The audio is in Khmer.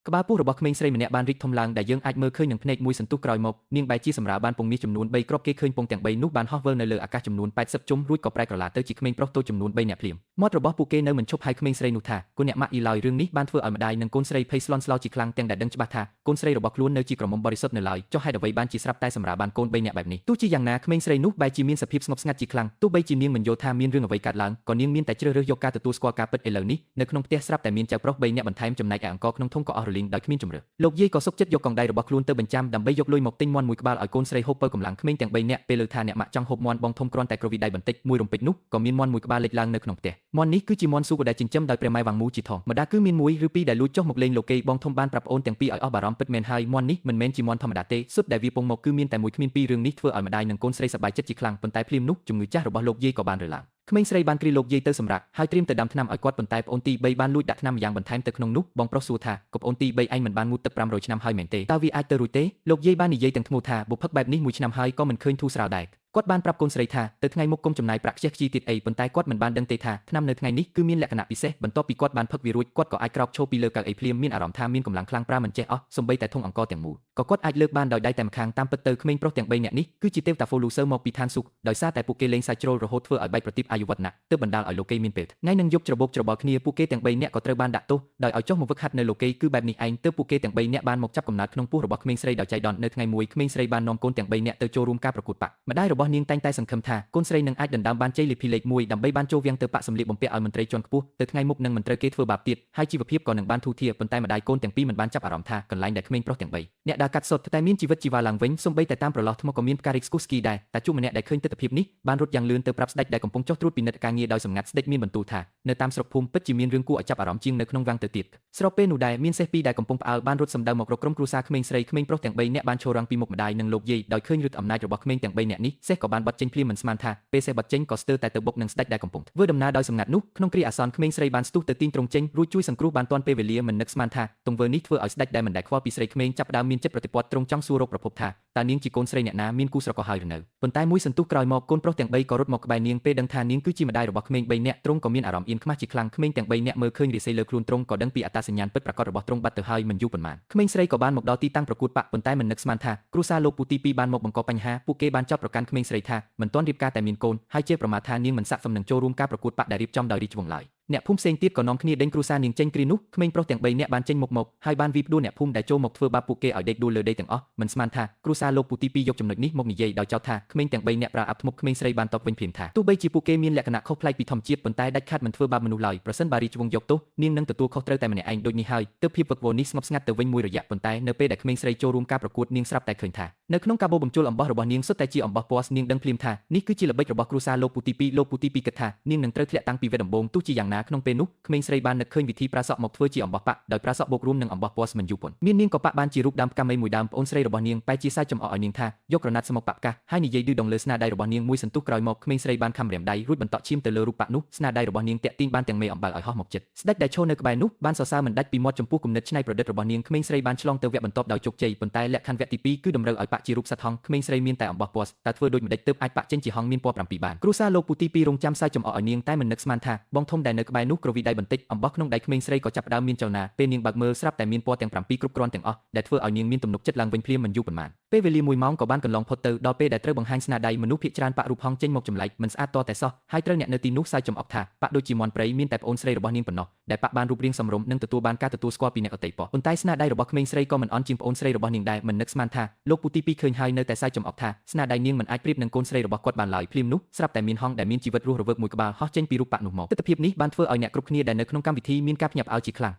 ក្បាលពោះរបស់ក្មេងស្រីម្នាក់បានរីកធំឡើងដែលយើងអាចមើលឃើញនឹងភ្នែកមួយសន្ទុះក្រោយមកនាងបែរជាសម្រាលបានពងមាសចំនួន3គ្រាប់គេឃើញពងទាំង3នោះបានហោះវិលនៅលើអាកាសចំនួន80ជុំរួចក៏ប្រែក្រឡាទៅជាក្មេងប្រុសតូចចំនួន3នាក់ភ្លាមមាត់របស់ពួកគេនៅមិនឈប់ហើយក្មេងស្រីនោះថាកូនអ្នកម៉ាក់អ៊ីឡើយរឿងនេះបានធ្វើឲ្យម្ដាយនិងកូនស្រីភ័យស្លន់ស្លោជាខ្លាំងទាំងដែលដឹងច្បាស់ថាកូនស្រីរបស់ខ្លួននៅជាក្រមុំបរិសុទ្ធនៅឡើយចុះហេតុអ្វីបានជាស្រាប់តែសម្រាលបានកូន3នាក់បែបនេះទោះជាយ៉ាងណាក្មេងស្រីនោះបែរជាមានសភាពស្ងប់ស្ងាត់ជាខ្លាំងទោះបីជានាងមិនយល់ថាមានរឿងអ្វីកើតឡើងក៏នាងមានតែជ្រើសរើសយកការទទួលស្គាល់ការពិតឥឡូវនេះនៅក្នុងផ្ទះស្រាប់តែមានចៅប្រុស3នាក់បន្ថែមចំណែកឯអង្ករក្នុងធុងក៏អស់រលីងដោយគ្មានជម្រើសលោកយាយក៏សុខចិត្តយកកងដៃរបស់ខ្លួនទៅបញ្ចាំដើម្បីយកលុយមកទិញមាន់មួយក្បាលឲ្យកូនស្រីហូបពើកម្លាំងក្មេងទាំង3នាក់ពេលលើថាអ្នកម៉ាក់ចង់ហូបមាន់បងធំគ្រាន់តែក្រវីដៃបន្តិចមួយរំពេចនោះក៏មានមាន់មួយក្បាលលេចឡើងនៅក្នុងផ្ទះមាន់នេះគឺជាមាន់ស៊ូកដែលចិញ្ចឹមដោយព្រះម៉ែវ៉ាងមូជាធំម្ដាគឺមានមួយឬពីរដែលលួចចុះមកលេងលោកគេបងធំបានប្រាប់ប្អូនទាំងពីរឲ្យអស់បារម្ភពិតមែនហើយមាន់នេះមិនមែនជាមាន់ធម្មតាទេសុទ្ធដែលវាពងមកគឺមានតែមួយគ្មានពីររឿងនេះធ្វើឲ្យម្ដាយនិងកូនស្រីសប្បាយចិត្តជាខ្លាំងប៉ុន្តែភ្លាមនោះជំងឺចាស់របស់លោកយាយក៏បានរើឡើងក្មេងស្រីបានគ្រាលោកយាយទៅសម្រាប់ហើយត្រៀមទៅដាំថ្នាំឲ្យគាត់ប៉ុន្តែប្អូនទី3បានលួចដាក់ថ្នាំយ៉ាងបន្ថែមទៅក្នុងនោះបងប្រុសសួរថាកូនប្អូនទី3ឯងមិនបានងូតទឹក500ឆ្នាំហើយមែនទេតើវាអាចទៅរួចទេលោកយាយបាននិយាយទាំងធ្ងន់ថាបុព្វឹកបែបនេះមួយឆ្នាំហើយក៏មិនឃើញធូរស្រាលដែរគាត់បានប្រាប់កូនស្រីថាទៅថ្ងៃមុខកុំចំណាយប្រាក់ខ្ជះខ្ជាយទៀតអីប៉ុន្តែគាត់មិនបានដឹងទេថាថ្នាំនៅថ្ងៃនេះគឺមានលក្ខណៈពិសេសបន្ទាប់ពីគាត់បានផឹកវារួចគាត់ក៏អាចក្រោកឈរពីលើកៅអីភ្លាមមានអារម្មណ៍ថាមានកម្លាំងខ្លាំងប្រាមិនចេះអស់សូម្បីតែធុងអង្គរទាំងមូលក៏គាត់អាចលើកបានដោយដៃតែម្ខាងតាមពិតទៅក្មេងប្រុសទាំង3នាក់នេះគឺជាទេវតាហ្វូលូសឺមកពីឋានសុខដោយសារតែពួកគេលេងសើចជ្រុលរហូតធ្វើឲ្យបែកប្រទីបអាយុវឌ្ឍនៈទើបបណ្ដាលឲ្យលោកគេមានពេលថ្ងៃនឹងយប់ច្របូកច្របល់គ្នាពួកគេទាំង3នាក់ក៏ត្រូវបានដាក់ទោសដោយឲ្យចុះមកវឹកហាត់នៅលោកគេគឺបែបនេះឯងទើបពួកគេទាំង3នាក់បានមកចាប់កំណើតក្នុងពោះរបស់ក្មេងស្រីដោយចៃដន្យនៅថ្ងៃមួយក្មេងស្រីបាននាំកូនទាំង3នាក់ទៅចូលរួមការប្រកួតប៉ាក់ម្ដាយរបស់នាងតែងតែសង្ឃឹមថាកូនស្រីនឹងអាចដណ្ដើមបានជ័យលាភីលេខ1ដើម្បីបានចូលវាំងទៅប៉ាក់សម្លៀកបំពាក់ឲ្យមន្ត្រីជាន់ខ្ពស់ទៅថ្ងៃមុខនឹងមិនត្រូវគេធ្វើបាបទៀតហើយជីវភាពក៏នឹងបានធូរធារប៉ុន្តែម្ដាយកូនទាំងពីរមិនបានចាប់អារម្មណ៍ថាកន្លែងដែលក្មេងប្រុសទាំង3អ្នកដើរកាត់សុទ្ធតែមានជីវិតជីវ៉ាឡើងវិញសូម្បីតែតាមប្រឡោះថ្មក៏មានផ្ការីកស្គូស្គីដែរតែជួបម្នាក់ដែលឃើញទស្សនភាពនេះបានរត់យ៉ាងលឿនទៅប្រាប់ស្ដេចដែលកំពុងចុះត្រួតពិនិត្យការងារដោយសម្ងាត់ស្ដេចមានបន្ទូលថានៅតាមស្រុកភូមិពិតជាមានរឿងគួរឲ្យចាប់អារម្មណ៍ជាងនៅក្នុងវាំងទៅទៀតស្របពេលនោះដែរមានសេះពីរដែលកំពុងផ្អើលបានរត់សម្ដៅមករកក្រុមគ្រួសារក្មេងស្រីក្មេងប្រុសទាំង3នាក់បានឈររងពីមុខម្ដាយនិងលោកយាយដោយឃើញឫទ្ធិអំណាចរបស់ក្មេងទាំង3នាក់នេះសេះក៏បានបត់ចេញភ្លាមមិនស្មានថាពេលសេះបត់ចេញក៏ស្ទើរតែទៅបុកនឹងស្ដេចដែលកំពុងធ្វើដំណើរដោយសម្ងាត់នោះក្នុងគ្រាអាសន្នក្មេងស្រីបានស្ទុះទៅទីងត្រង់ចេញរួចជួយសង្គ្រោះបានទាន់ពេលវេលាមិននឹកស្មានថាទង្វើនេះធ្វើឲ្យស្ដេចដែលមិនដែលខ្វល់ពីស្រីក្មេងចាប់ផ្ដើមមានចិត្តប្រតិព័ទ្ធត្រង់ចង់សួររកប្រភពថាតើនាងជាកូនស្រីអ្នកណាមានគូស្រករហើយឬនៅប៉ុន្តែមួយសន្ទុះក្រោយមកកូនប្រុសទាំង3ក៏រត់មកក្បែរនាងពេលដឹងថានាងគឺជាម្ដាយរបស់ក្មេង3នាក់ទ្រង់ក៏មានអារម្មណ៍អៀនខ្មាស់ជាខ្លាំងក្មេងទាំង3នាក់មើលឃើញរាសីលើខ្លួនទ្រង់ក៏ដឹងពីអត្តសញ្ញាណពិតប្រាកដរបស់ទ្រង់បាត់ទៅហើយមិនយូរប៉ុន្មានក្មេងស្រីក៏បានមកដល់ទីតាំងប្រកួតប៉ាក់ប៉ុន្តែមិននឹកស្មានថាគ្រួសារលោកពូទី2បានមកបង្កបញ្ហាពួកគេបានចាប់ប្រកាន់ក្មេងស្រីថាមិនទាន់រៀបការតែមានកូនហើយជេរប្រមាថថានាងមិនស័ក្តិសមនឹងចូលរួមការប្រកួតប៉ាក់ដែលរៀបចំដោយរាជវង្សឡើយអ្នកភូមិផ្សេងទៀតក៏នាំគ្នាដេញគ្រួសារនាងចេញគ្រានោះក្មេងប្រុសទាំង3នាក់បានចេញមុខមកហើយបានវាយផ្ដួលអ្នកភូមិដែលចូលមកធ្វើបាបពួកគេឲ្យដេកដួលលើដីទាំងអស់មិនស្មានថាគ្រួសារលោកពូទី2យកចំណុចនេះមកនិយាយដោយចោទថាក្មេងទាំង3នាក់ប្រើអាប់ធ្មប់ក្មេងស្រីបានតបវិញភ្លាមថាទោះបីជាពួកគេមានលក្ខណៈខុសប្លែកពីធម្មជាតិប៉ុន្តែដាច់ខាតមិនធ្វើបាបមនុស្សឡើយប្រសិនបើរាជវង្សយកទោសនាងនឹងទទួលខុសត្រូវតែម្នាក់ឯងដូចនេះហើយទើបភាពវឹកវរនេះស្ងប់ស្ងាត់ទៅវិញមួយរយៈប៉ុន្តែនៅពេលដែលក្មេងស្រីចូលរួមការប្រកួតនាងស្រាប់តែឃើញថានៅក្នុងការបោះបំជុលអំបោះរបស់នាងសុទ្ធតែជាអំបោះពណ៌នាងដឹងភ្លាមថានេះគឺជាល្បិចរបស់គ្រួសារលោកពូទី2លោកពូទី2គិតថានាងនឹងត្រូវធ្លាក់តាំងពីវេទដំបូងទោះជាយ៉ាងណាក្នុងពេលនោះក្មេងស្រីបាននឹកឃើញវិធីប្រើសក់មកធ្វើជាអំបោះប៉ាក់ដោយប្រើសក់បូករួមនឹងអំបោះពណ៌ស្មិនយូរពន់មាននាងក៏ប៉ាក់បានជារូបដើមផ្កាមេមួយដើមប្អូនស្រីរបស់នាងបែរជាសើចចំអកឲ្យនាងថាយកក្រណាត់ស្មុកប៉ាក់កាសហើយនិយាយឌឺដងលើស្នាដៃរបស់នាងមួយសន្ទុះក្រោយមកក្មេងស្រីបានខំរាមដៃរួចបន្តឈាមទៅលើរូបប៉ាក់នោះស្នាដៃរបស់នាងតាក់ទាញបានទាំងមេអំបៅឲ្យហោះមកជិតស្ដេចដែលឈរនៅក្បែរនោះបានសរសើរមិនដាច់ពីមាត់ចំពោះគំនិតច្នៃប្រឌិតរបស់នាងក្មេងស្រីបានឆ្លងទៅវគ្គបន្ទាប់ដោយជោគជ័យប៉ុន្តែលក្ខខណ្ឌវគ្គទី2គឺតម្រូវឲ្យប៉ាក់ជារូបសត្វហង្សក្មេងស្រីមានតែអំបោះពណ៌តែធ្វើដូចម្ដេចទើបអាចប៉ាក់ចេញជាហង្សមានពណ៌7បានគ្រួសារលោកពូទី2រងចាំសើចចំអកឲ្យនាងតែមិននឹកស្មានថាបងធំដែលនៅក្បែរនោះក្រវីដៃបន្តិចអំបោះក្នុងដៃក្មេងស្រីក៏ចាប់ផ្ដើមមានចលនាពេលនាងបើកមើលស្រាប់តែមានពណ៌ទាំង7គ្រប់គ្រាន់ទាំងអស់ដែលធ្វើឲ្យនាងមានទំនុកចិត្តឡើងវិញភ្លាមមិនយូរប៉ុន្មានពេលវេលា1ម៉ោងក៏បានកន្លងផុតទៅដល់ពេលដែលត្រូវបង្ហាញស្នាដៃមនុស្សភាគច្រើនប៉ាក់រូបហង្សចេញមកចម្លែកមិនស្អាតតតែសោះហើយត្រូវអ្នកនៅទីនោះសើចចំអកថាប៉ាក់ដូចជាមន់ព្រៃមានតែប្អូនស្រីរបស់នាងប៉ុណ្ណោះដែលប៉ាក់បានរូបរាងសមរម្យនិងទទួលបានការទទួលស្គាល់ពីអ្នកដទៃប៉ុន្តែស្នាដៃរបស់ក្មេងស្រីក៏មិនអន់ជាងប្អូនស្រីរបស់នាងដែរមិននឹកស្មានថាលោកពូទី2ឃើញហើយនៅតែសើចចំអកថាស្នាដៃនាងមិនអាចប្រៀបនឹងកូនស្រីរបស់គាត់បានឡើយភ្លាមនោះស្រាប់តែមានហង្សដែលមានជីវិតរស់រវើកមួយក្បាលហោះចេញពីរូបប៉ាក់នោះមកទស្សនភាពនេះបានធ្វើឲ្យអ្នកគ្រប់គ្នាដែលនៅក្នុងកម្មវិធីមានការភ្ញាក់ផ្អើលជាខ្លាំង